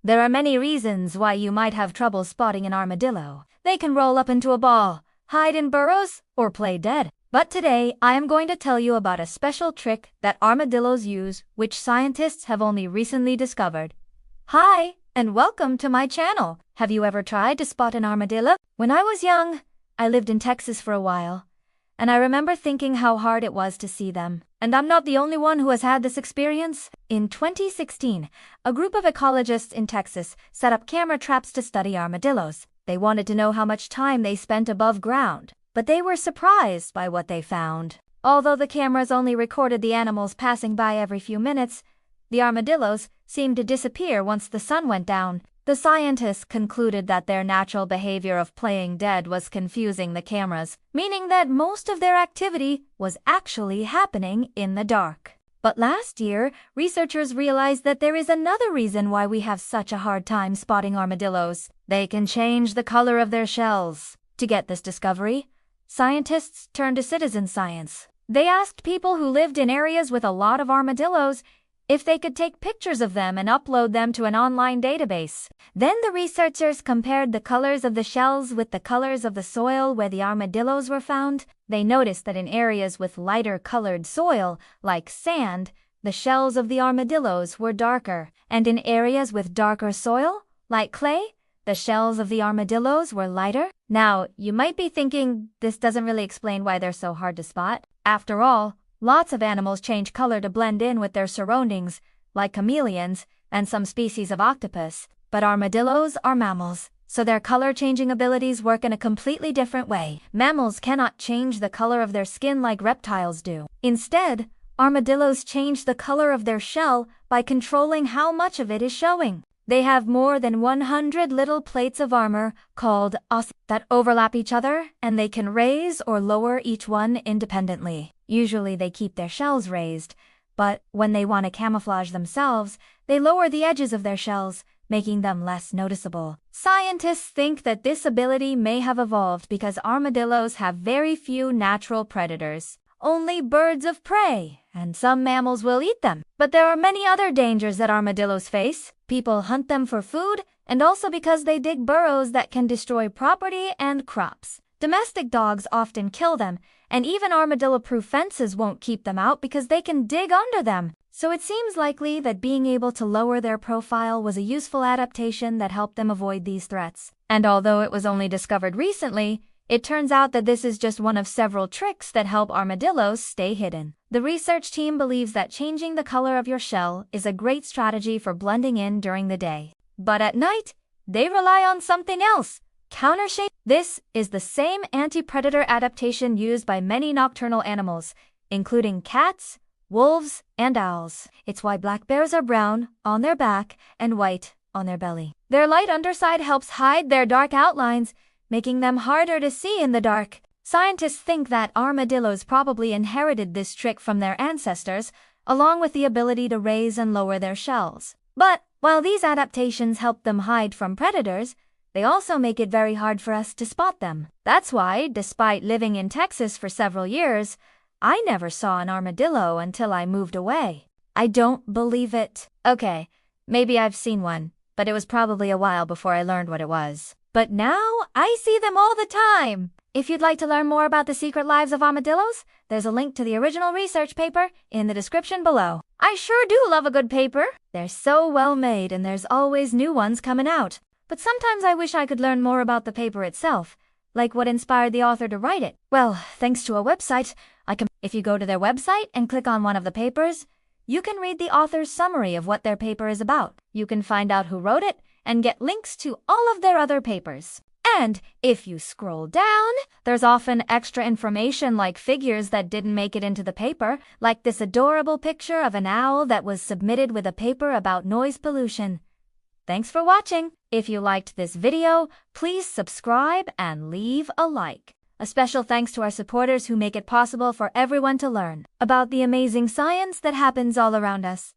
There are many reasons why you might have trouble spotting an armadillo. They can roll up into a ball, hide in burrows, or play dead. But today, I am going to tell you about a special trick that armadillos use, which scientists have only recently discovered. Hi, and welcome to my channel. Have you ever tried to spot an armadillo? When I was young, I lived in Texas for a while, and I remember thinking how hard it was to see them. And I'm not the only one who has had this experience. In 2016, a group of ecologists in Texas set up camera traps to study armadillos. They wanted to know how much time they spent above ground, but they were surprised by what they found. Although the cameras only recorded the animals passing by every few minutes, the armadillos seemed to disappear once the sun went down. The scientists concluded that their natural behavior of playing dead was confusing the cameras, meaning that most of their activity was actually happening in the dark. But last year, researchers realized that there is another reason why we have such a hard time spotting armadillos. They can change the color of their shells. To get this discovery, scientists turned to citizen science. They asked people who lived in areas with a lot of armadillos if they could take pictures of them and upload them to an online database. Then the researchers compared the colors of the shells with the colors of the soil where the armadillos were found. They noticed that in areas with lighter colored soil, like sand, the shells of the armadillos were darker, and in areas with darker soil, like clay, the shells of the armadillos were lighter. Now, you might be thinking, this doesn't really explain why they're so hard to spot. After all, lots of animals change color to blend in with their surroundings, like chameleons and some species of octopus. But armadillos are mammals, so their color-changing abilities work in a completely different way. Mammals cannot change the color of their skin like reptiles do. Instead, armadillos change the color of their shell by controlling how much of it is showing. They have more than 100 little plates of armor, called os, that overlap each other, and they can raise or lower each one independently. Usually they keep their shells raised, but when they want to camouflage themselves, they lower the edges of their shells, making them less noticeable. Scientists think that this ability may have evolved because armadillos have very few natural predators, only birds of prey, and some mammals will eat them. But there are many other dangers that armadillos face. People hunt them for food, and also because they dig burrows that can destroy property and crops. Domestic dogs often kill them, and even armadillo-proof fences won't keep them out because they can dig under them. So it seems likely that being able to lower their profile was a useful adaptation that helped them avoid these threats. And although it was only discovered recently, it turns out that this is just one of several tricks that help armadillos stay hidden. The research team believes that changing the color of your shell is a great strategy for blending in during the day. But at night, they rely on something else: countershade. This is the same anti-predator adaptation used by many nocturnal animals, including cats, wolves, and owls. It's why black bears are brown on their back and white on their belly. Their light underside helps hide their dark outlines, making them harder to see in the dark. Scientists think that armadillos probably inherited this trick from their ancestors, along with the ability to raise and lower their shells. But while these adaptations help them hide from predators, they also make it very hard for us to spot them. That's why, despite living in Texas for several years, I never saw an armadillo until I moved away. I don't believe it. Okay, maybe I've seen one, but it was probably a while before I learned what it was. But now, I see them all the time! If you'd like to learn more about the secret lives of armadillos, there's a link to the original research paper in the description below. I sure do love a good paper! They're so well made and there's always new ones coming out. But sometimes I wish I could learn more about the paper itself, like what inspired the author to write it. Well, thanks to a website, if you go to their website and click on one of the papers, you can read the author's summary of what their paper is about. You can find out who wrote it and get links to all of their other papers. And if you scroll down, there's often extra information like figures that didn't make it into the paper, like this adorable picture of an owl that was submitted with a paper about noise pollution. Thanks for watching. If you liked this video, please subscribe and leave a like. A special thanks to our supporters who make it possible for everyone to learn about the amazing science that happens all around us.